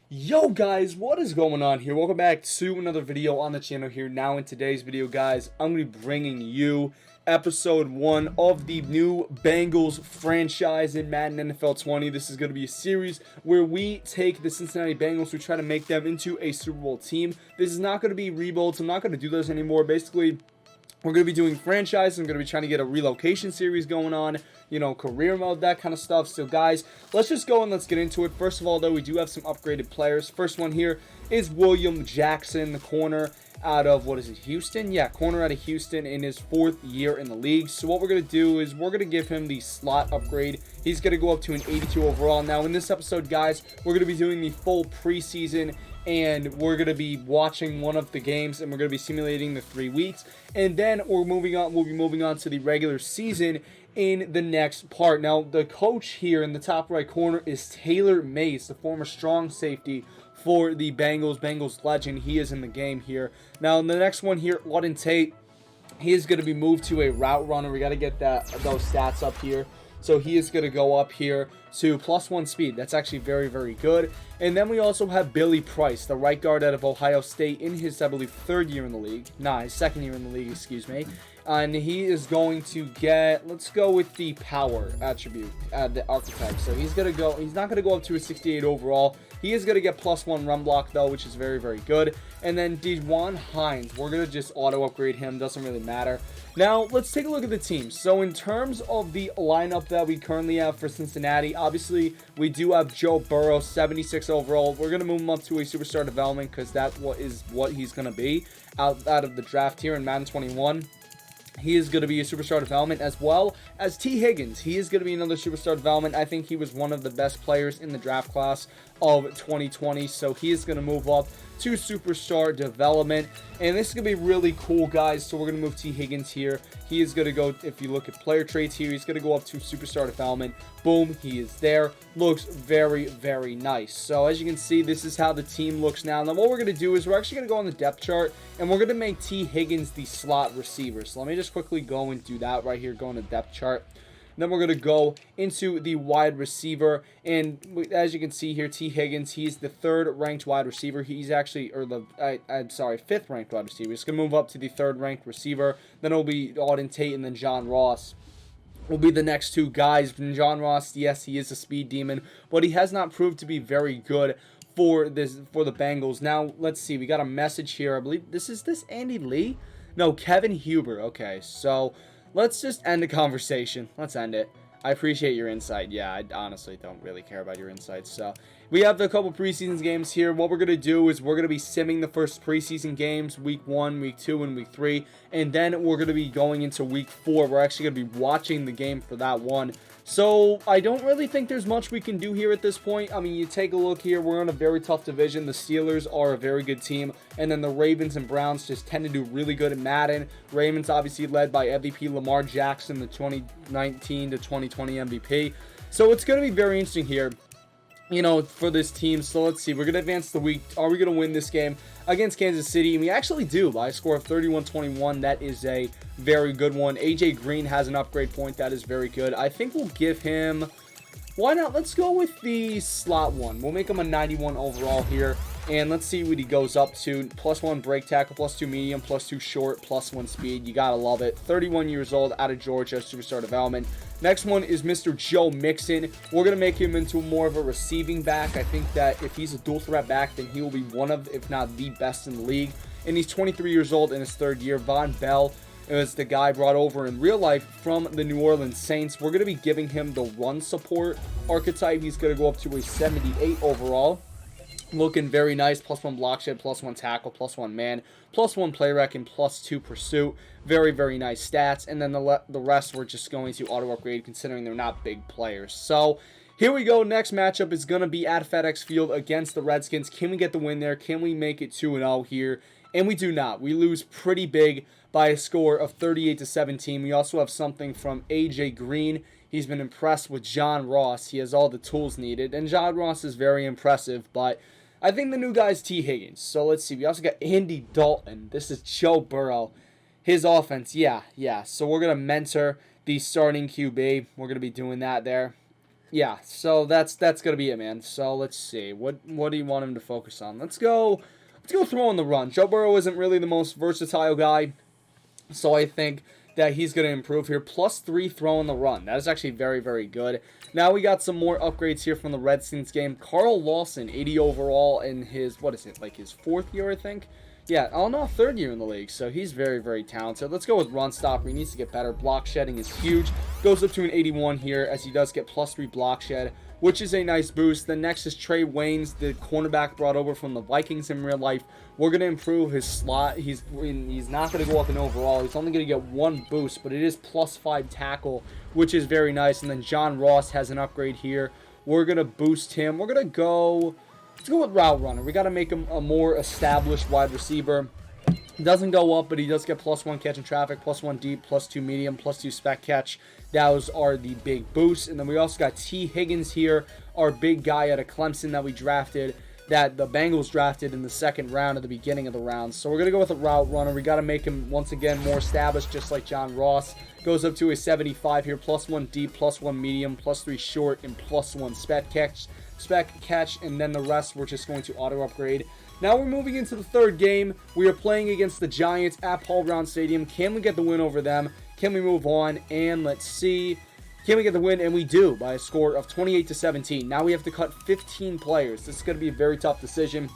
Yo guys, what is going on here? Welcome back to another video on the channel here. Now in today's video guys, I'm going to be bringing you episode 1 of the new Bengals franchise in Madden NFL 20. This is going to be a series where we take the Cincinnati Bengals, we try to make them into a Super Bowl team. This is not going to be rebuilds. I'm not going to do those anymore. Basically, we're going to be doing franchise. I'm going to be trying to get a relocation series going on, you know, career mode, that kind of stuff. So guys, let's just go and let's get into it. First of all, though, we do have some upgraded players. First one here is William Jackson, the corner out of, what is it, Houston? Yeah, corner out of Houston in his 4th year in the league. So what we're going to do is we're going to give him the slot upgrade. He's going to go up to an 82 overall. Now in this episode, guys, we're going to be doing the full preseason, and we're going to be watching one of the games, and we're going to be simulating the 3 weeks, and then we'll be moving on to the regular season in the next part. Now the coach here in the top right corner is Taylor Mays, the former strong safety for the Bengals legend. He is in the game here. Now in the next one here, Auden Tate, he is going to be moved to a route runner. We got to get those stats up here. So he is going to go up here to +1 speed. That's actually very, very good. And then we also have Billy Price, the right guard out of Ohio State, in his, I believe, 3rd year in the league. Nah, his 2nd year in the league, excuse me. And he is going to get, let's go with the power attribute, the archetype. So he's going to go, he's not going to go up to a 68 overall. He is going to get +1 run block, though, which is very, very good. And then DeJuan Hines, we're going to just auto upgrade him. Doesn't really matter. Now, let's take a look at the team. So in terms of the lineup that we currently have for Cincinnati, obviously, we do have Joe Burrow, 76 overall. We're going to move him up to a superstar development because that is what he's going to be out of the draft here in Madden 21. He is going to be a superstar development, as well as T. Higgins. He is going to be another superstar development. I think he was one of the best players in the draft class of 2020. So he is going to move up to superstar development. And this is going to be really cool, guys. So we're going to move T. Higgins here. He is going to go, if you look at player traits here, he's going to go up to superstar development. Boom, he is there. Looks very, very nice. So as you can see, this is how the team looks now. Now what we're going to do is we're actually going to go on the depth chart, and we're going to make T. Higgins the slot receiver. So let me just quickly go and do that right here. Go on the depth chart. Then we're going to go into the wide receiver, and as you can see here, T. Higgins, he's the 3rd ranked wide receiver. He's actually, or I'm sorry, 5th ranked wide receiver. He's going to move up to the 3rd ranked receiver. Then it'll be Auden Tate, and then John Ross will be the next 2 guys. And John Ross, yes, he is a speed demon, but he has not proved to be very good for the Bengals. Now, let's see. We got a message here. I believe this Andy Lee? No, Kevin Huber. Okay, so let's just end the conversation. Let's end it. I appreciate your insight. Yeah, I honestly don't really care about your insights. So we have a couple preseason games here. What we're going to do is we're going to be simming the first preseason games, week 1, week 2, and week 3. And then we're going to be going into week 4. We're actually going to be watching the game for that one. So I don't really think there's much we can do here at this point. I mean, you take a look here. We're in a very tough division. The Steelers are a very good team. And then the Ravens and Browns just tend to do really good in Madden. Ravens obviously led by MVP Lamar Jackson, the 2019 to 2020 MVP. So it's going to be very interesting here, you know, for this team. So let's see. We're going to advance the week. Are we going to win this game against Kansas City? And we actually do by a score of 31-21. That is a very good one. AJ Green has an upgrade point. That is very good. I think we'll give him, why not? Let's go with the slot one. We'll make him a 91 overall here. And let's see what he goes up to. +1 break tackle, +2 medium, +2 short, +1 speed. You gotta love it. 31 years old, out of Georgia, superstar development. Next one is Mr. Joe Mixon. We're going to make him into more of a receiving back. I think that if he's a dual threat back, then he will be one of, if not the best in the league. And he's 23 years old in his 3rd year. Von Bell is the guy brought over in real life from the New Orleans Saints. We're going to be giving him the run support archetype. He's going to go up to a 78 overall. Looking very nice. +1 block shed, +1 tackle, +1 man, +1 play rec, and +2 pursuit. Very, very nice stats. And then the rest we're just going to auto upgrade, considering they're not big players. So here we go. Next matchup is going to be at FedEx Field against the Redskins. Can we get the win there? Can we make it 2-0 here? And we do not. We lose pretty big by a score of 38-17. We also have something from AJ Green. He's been impressed with John Ross. He has all the tools needed. And John Ross is very impressive, but I think the new guy is T. Higgins. So let's see. We also got Andy Dalton. This is Joe Burrow. His offense, yeah. So we're going to mentor the starting QB. We're going to be doing that there. Yeah, so that's gonna be it, man. So let's see. What do you want him to focus on? Let's go throw on the run. Joe Burrow isn't really the most versatile guy, so I think that he's going to improve here. +3 throw on the run. That is actually very, very good. Now we got some more upgrades here from the Redskins game. Carl Lawson, 80 overall in his, what is it, like his 4th year, I think? Yeah, oh no, 3rd year in the league, so he's very, very talented. Let's go with run stopper. He needs to get better. Block shedding is huge. Goes up to an 81 here as he does get +3 block shed, which is a nice boost. Then next is Trey Waynes, the cornerback brought over from the Vikings in real life. We're going to improve his slot. He's not going to go up in overall. He's only going to get 1 boost, but it is +5 tackle, which is very nice. And then John Ross has an upgrade here. We're going to boost him. We're going to go... Let's go with route runner. We got to make him a more established wide receiver. He doesn't go up, but he does get +1 catch in traffic, +1 deep, +2 medium, +2 spec catch. Those are the big boosts. And then we also got T. Higgins here, our big guy out of Clemson that we drafted, that the Bengals drafted in the 2nd round at the beginning of the round. So we're going to go with a route runner. We got to make him, once again, more established, just like John Ross. Goes up to a 75 here, +1 deep, +1 medium, +3 short, and +1 spec catch, and then the rest we're just going to auto upgrade. Now we're moving into the 3rd game. We are playing against the Giants at Paul Brown Stadium. Can we get the win over them? Can we move on? And let's see. Can we get the win? And we do by a score of 28-17. Now we have to cut 15 players. This is going to be a very tough decision.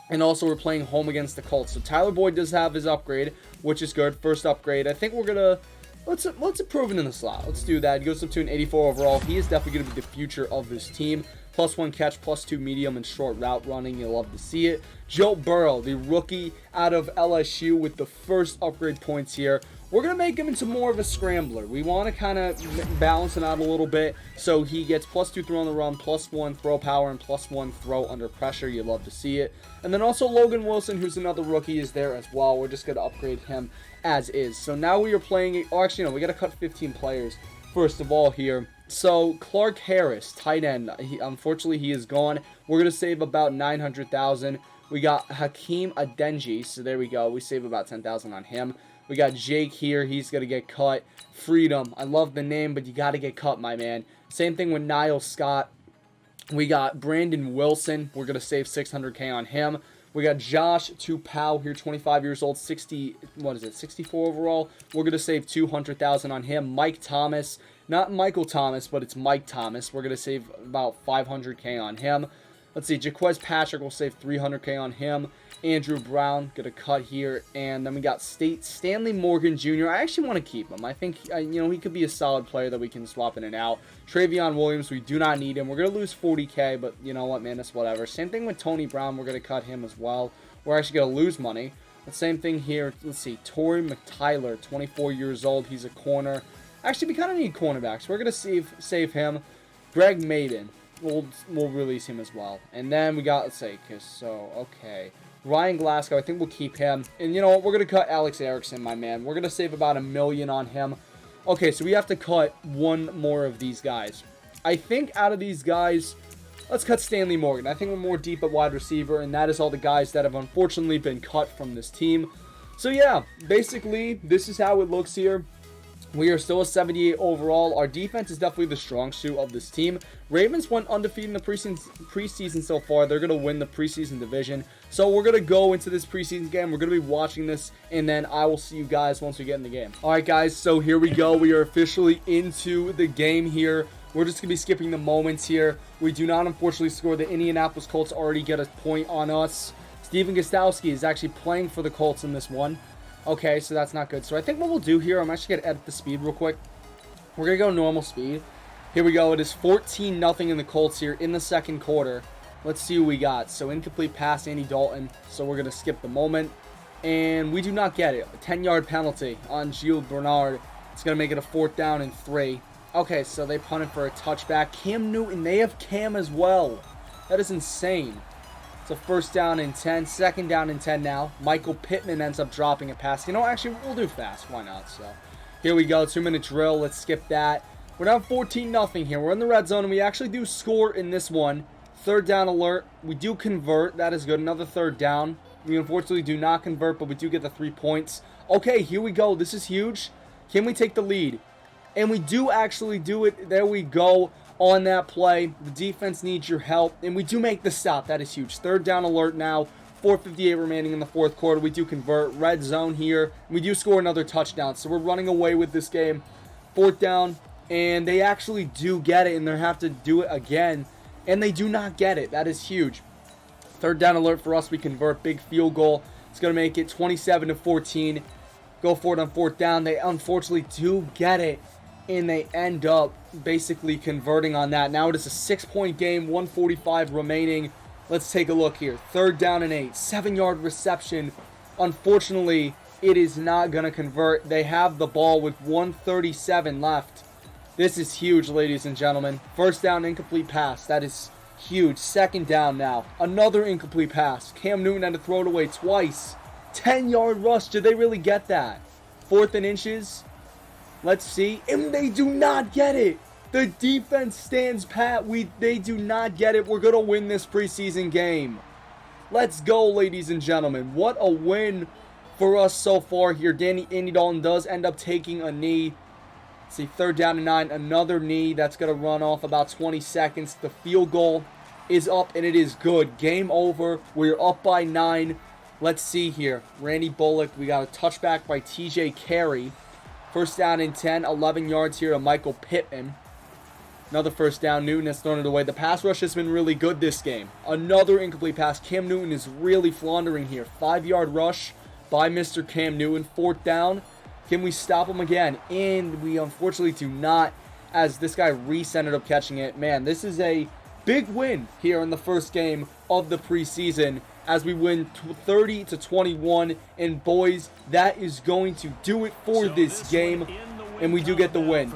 And also we're playing home against the Colts. So Tyler Boyd does have his upgrade, which is good. First upgrade. I think we're going to... Let's improve it in the slot. Let's do that. He goes up to an 84 overall. He is definitely going to be the future of this team. +1 catch, +2 medium, and short route running. You'll love to see it. Joe Burrow, the rookie out of LSU with the first upgrade points here. We're going to make him into more of a scrambler. We want to kind of balance it out a little bit. So he gets +2 throw on the run, +1 throw power, and +1 throw under pressure. You'll love to see it. And then also Logan Wilson, who's another rookie, is there as well. We're just going to upgrade him as is. So now we are playing... Oh, actually, no, we got to cut 15 players first of all here. So Clark Harris, tight end. Unfortunately, he is gone. We're going to save about $900,000. We got Hakeem Adeniji. So there we go. We save about $10,000 on him. We got Jake here. He's going to get cut. Freedom. I love the name, but you got to get cut, my man. Same thing with Niall Scott. We got Brandon Wilson. We're going to save $600K on him. We got Josh Tupou here, 25 years old, 64 overall. We're going to save $200,000 on him. Mike Thomas. Not Michael Thomas, but it's Mike Thomas. We're going to save about $500K on him. Let's see. Jaquez Patrick will save $300K on him. Andrew Brown, going to cut here. And then we got Stanley Morgan Jr. I actually want to keep him. I think, he could be a solid player that we can swap in and out. Travion Williams, we do not need him. We're going to lose $40K, but you know what, man, that's whatever. Same thing with Tony Brown. We're going to cut him as well. We're actually going to lose money. The same thing here. Let's see. Torrey McTyler, 24 years old. He's a corner. Actually, we kind of need cornerbacks. We're going to save him. Greg Maiden. We'll release him as well. And then we got, let's say, okay. Ryan Glasgow, I think we'll keep him. And you know what? We're going to cut Alex Erickson, my man. We're going to save about $1 million on him. Okay, so we have to cut one more of these guys. I think out of these guys, let's cut Stanley Morgan. I think we're more deep at wide receiver, and that is all the guys that have unfortunately been cut from this team. So yeah, basically, this is how it looks here. We are still a 78 overall. Our defense is definitely the strong suit of this team. Ravens went undefeated in the preseason so far. They're going to win the preseason division. So we're going to go into this preseason game. We're going to be watching this, and then I will see you guys once we get in the game. All right, guys, so here we go. We are officially into the game here. We're just going to be skipping the moments here. We do not, unfortunately, score. The Indianapolis Colts already get a point on us. Steven Gostkowski is actually playing for the Colts in this one. Okay, so that's not good. So I think what we'll do here, I'm actually going to edit the speed real quick. We're going to go normal speed. Here we go. It is 14-0 in the Colts here in the second quarter. Let's see what we got. So incomplete pass, Andy Dalton. So we're going to skip the moment. And we do not get it. A 10-yard penalty on Gilles Bernard. It's going to make it a 4th down and 3. Okay, so they punted for a touchback. Cam Newton, they have Cam as well. That is insane. It's a 1st down and 10, 2nd down and 10 now. Michael Pittman ends up dropping a pass. You know, actually, we'll do fast. Why not? So, here we go. 2-minute drill. Let's skip that. We're down 14-0 here. We're in the red zone, and we actually do score in this one. 3rd down alert. We do convert. That is good. Another 3rd down. We unfortunately do not convert, but we do get the 3 points. Okay, here we go. This is huge. Can we take the lead? And we do actually do it. There we go. on that play. The defense needs your help, and we do make the stop. That is huge. Third down alert now. 4:58 remaining in the fourth quarter. We do convert. Red zone here. We do score another touchdown, so we're running away with this game. Fourth down, and they actually do get it, and they have to do it again, and they do not get it. That is huge. Third down alert for us. We convert. Big field goal. It's going to make it 27-14. Go for it on fourth down. They unfortunately do get it, and they end up basically converting on that. Now it is a 6-point game, 1:45 remaining. Let's take a look here. Third down and 8. 7-yard reception. Unfortunately, it is not going to convert. They have the ball with 1:37 left. This is huge, ladies and gentlemen. First down, incomplete pass. That is huge. Second down now. Another incomplete pass. Cam Newton had to throw it away twice. 10-yard rush. Did they really get that? Fourth and inches. Let's see. And they do not get it. The defense stands pat. They do not get it. We're going to win this preseason game. Let's go, ladies and gentlemen. What a win for us so far here. Andy Dalton does end up taking a knee. Let's see, third down and 9. Another knee that's going to run off about 20 seconds. The field goal is up, and it is good. Game over. We're up by 9. Let's see here. Randy Bullock. We got a touchback by TJ Carey. First down and 10. 11 yards here to Michael Pittman. Another first down. Newton has thrown it away. The pass rush has been really good this game. Another incomplete pass. Cam Newton is really floundering here. 5-yard rush by Mr. Cam Newton. Fourth down. Can we stop him again? And we unfortunately do not, as this guy Reese ended up catching it. Man, this is a big win here in the first game of the preseason as we win 30-21. And boys, that is going to do it for this game. And we do get the win.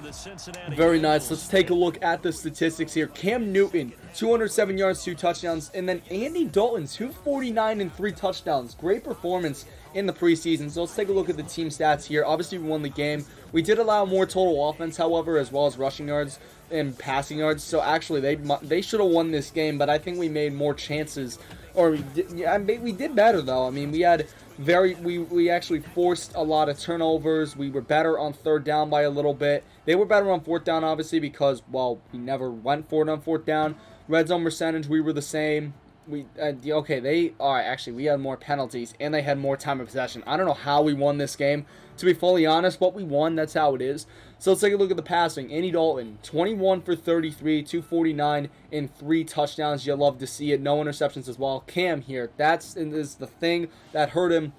Very nice. Let's take a look at the statistics here. Cam Newton, 207 yards, 2 touchdowns. And then Andy Dalton, 249 and 3 touchdowns. Great performance in the preseason. So let's take a look at the team stats here. Obviously, we won the game. We did allow more total offense, however, as well as rushing yards and passing yards. So actually, they should have won this game, but I think we made more chances. Or we did better, though. I mean, we had we actually forced a lot of turnovers. We were better on third down by a little bit. They were better on fourth down, obviously, because, well, we never went for it on fourth down. Red zone percentage, we were the same. Actually, we had more penalties, and they had more time of possession. I don't know how we won this game, to be fully honest, but we won. That's how it is. So let's take a look at the passing. Andy Dalton, 21 for 33, 249, and 3 touchdowns. You love to see it. No interceptions as well. Cam here, is the thing that hurt him.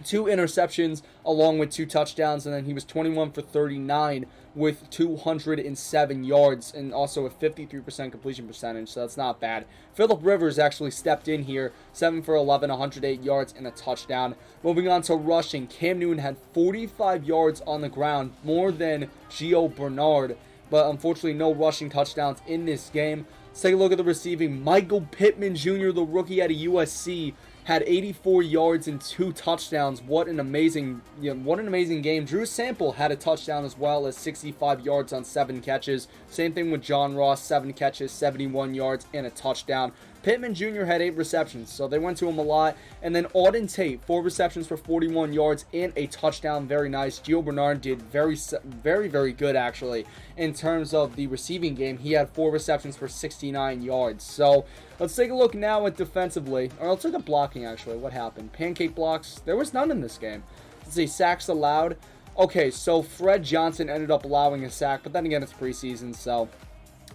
2 interceptions along with 2 touchdowns, and then he was 21 for 39 with 207 yards and also a 53% completion percentage, so that's not bad. Phillip Rivers actually stepped in here, 7 for 11, 108 yards and a touchdown. Moving on to rushing, Cam Newton had 45 yards on the ground, more than Gio Bernard, but unfortunately no rushing touchdowns in this game. Let's take a look at the receiving. Michael Pittman Jr., the rookie out of USC, had 84 yards and 2 touchdowns. What an amazing game. Drew Sample had a touchdown as well as 65 yards on 7 catches. Same thing with John Ross, 7 catches, 71 yards and a touchdown. Pittman Jr. had 8 receptions, so they went to him a lot. And then Auden Tate, 4 receptions for 41 yards and a touchdown. Very nice. Gio Bernard did very good, actually, in terms of the receiving game. He had 4 receptions for 69 yards. So let's take a look now at defensively. Or let's look at blocking, actually. What happened? Pancake blocks. There was none in this game. Let's see. Sacks allowed. Okay, so Fred Johnson ended up allowing a sack, but then again, it's preseason, so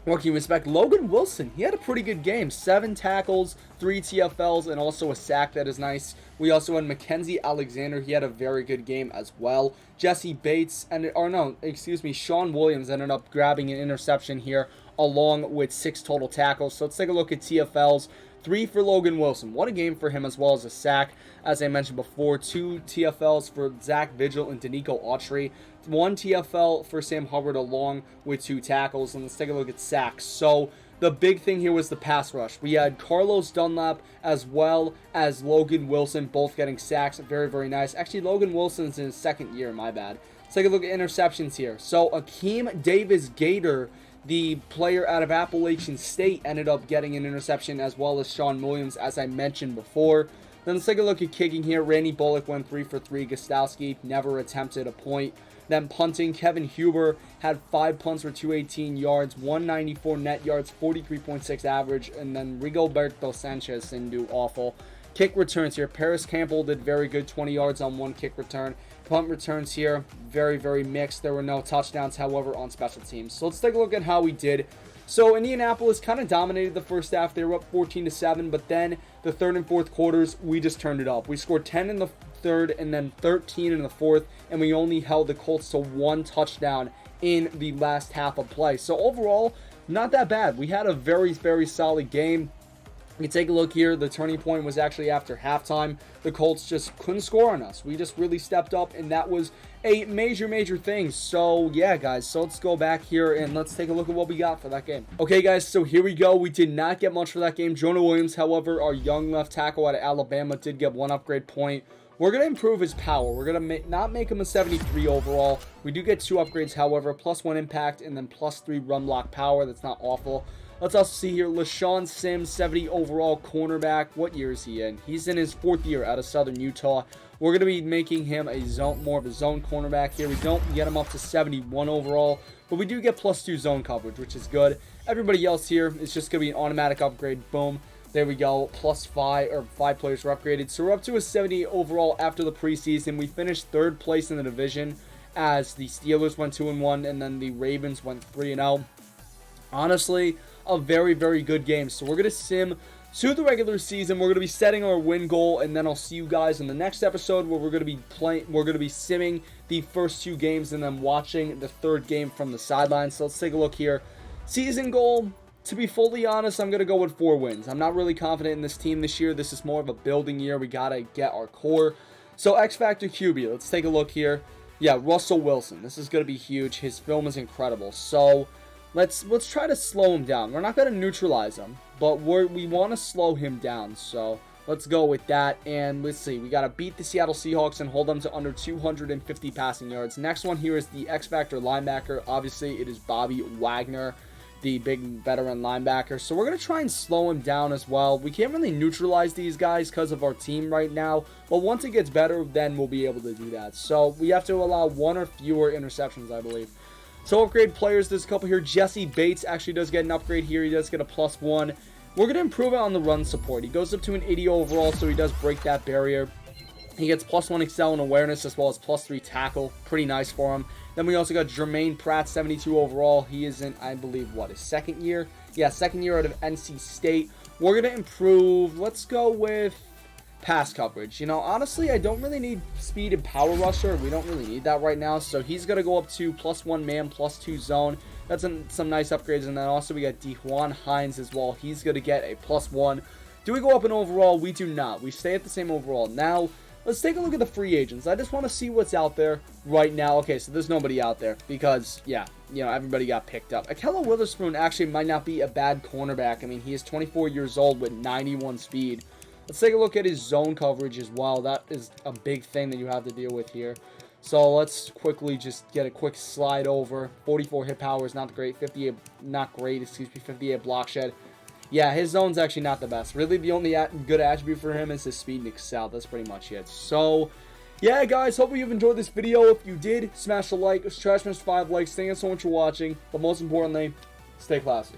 what can you expect? Logan Wilson, he had a pretty good game. 7 tackles, 3 TFLs, and also a sack. That is nice. We also had Mackenzie Alexander. He had a very good game as well. Jesse Bates, Sean Williams ended up grabbing an interception here along with 6 total tackles. So let's take a look at TFLs. 3 for Logan Wilson. What a game for him, as well as a sack. As I mentioned before, 2 TFLs for Zach Vigil and Danico Autry. 1 TFL for Sam Hubbard along with 2 tackles. And let's take a look at sacks. So the big thing here was the pass rush. We had Carlos Dunlap as well as Logan Wilson both getting sacks. Very nice. Actually, Logan Wilson's in his 2nd year, my bad. Let's take a look at interceptions here. So Akeem Davis Gator, the player out of Appalachian State, ended up getting an interception, as well as Sean Williams, as I mentioned before. Then let's take a look at kicking here. Randy Bullock went 3 for 3. Gostowski never attempted a point. Then punting, Kevin Huber had 5 punts for 218 yards, 194 net yards, 43.6 average. And then Rigoberto Sanchez didn't do awful. Kick returns here. Paris Campbell did very good, 20 yards on 1 kick return. Punt returns here, very, very mixed. There were no touchdowns, however, on special teams. So let's take a look at how we did. So Indianapolis kind of dominated the first half. They were up 14-7, but then the third and fourth quarters, we just turned it up. We scored 10 in the third and then 13 in the fourth, and we only held the Colts to 1 touchdown in the last half of play. So overall, not that bad. We had a very, very solid game. You can take a look here. The turning point was actually after halftime. The Colts just couldn't score on us. We just really stepped up, and that was a major, major thing. So, yeah, guys. So, let's go back here, and let's take a look at what we got for that game. Okay, guys. So, here we go. We did not get much for that game. Jonah Williams, however, our young left tackle out of Alabama, did get 1 upgrade point. We're going to improve his power. We're going to not make him a 73 overall. We do get 2 upgrades, however. +1 impact, and then +3 run block power. That's not awful. Let's also see here, LeShaun Sims, 70 overall cornerback. What year is he in? He's in his 4th year out of Southern Utah. We're going to be making him a more of a zone cornerback here. We don't get him up to 71 overall, but we do get +2 zone coverage, which is good. Everybody else here is just going to be an automatic upgrade. Boom. There we go. +5, or 5 players were upgraded. So we're up to a 70 overall after the preseason. We finished 3rd place in the division as the Steelers went 2-1, and then the Ravens went 3-0. Honestly, a very, very good game. So we're going to sim to the regular season. We're going to be setting our win goal, and then I'll see you guys in the next episode where we're going to be simming the first 2 games and then watching the 3rd game from the sidelines. So let's take a look here. Season goal, to be fully honest, I'm going to go with 4 wins. I'm not really confident in this team this year. This is more of a building year. We got to get our core. So X Factor QB, let's take a look here. Yeah, Russell Wilson. This is going to be huge. His film is incredible. So let's try to slow him down. We're not going to neutralize him, but we want to slow him down. So let's go with that. And let's see. We got to beat the Seattle Seahawks and hold them to under 250 passing yards. Next one here is the X Factor linebacker. Obviously, it is Bobby Wagner, the big veteran linebacker. So we're going to try and slow him down as well. We can't really neutralize these guys because of our team right now, but once it gets better, then we'll be able to do that. So we have to allow 1 or fewer interceptions, I believe. So upgrade players, there's a couple here. Jessie Bates actually does get an upgrade here. He does get a +1. We're going to improve it on the run support. He goes up to an 80 overall, so he does break that barrier. He gets +1 excel in awareness as well as +3 tackle. Pretty nice for him. Then we also got JERMAINE PRATT, 72 overall. He is in, I believe, what, his 2nd year? Yeah, 2nd year out of NC State. We're going to improve, let's go with pass coverage. You know, honestly, I don't really need speed and power rusher. We don't really need that right now. So he's going to go up to +1 man, +2 zone. That's some nice upgrades. And then also we got DeJuan Hines as well. He's going to get a +1. Do we go up in overall? We do not. We stay at the same overall. Now, let's take a look at the free agents. I just want to see what's out there right now. Okay, so there's nobody out there because, yeah, you know, everybody got picked up. Ahkello Witherspoon actually might not be a bad cornerback. I mean, he is 24 years old with 91 speed. Let's take a look at his zone coverage as well. That is a big thing that you have to deal with here. So let's quickly just get a quick slide over. 44 hit power is not great. 58, not great, excuse me, 58 block shed. Yeah, his zone's actually not the best. Really, the only good attribute for him is his speed and excel. That's pretty much it. So, yeah, guys, hopefully you've enjoyed this video. If you did, smash a like. Trash 5 likes. Thank you so much for watching. But most importantly, stay classy.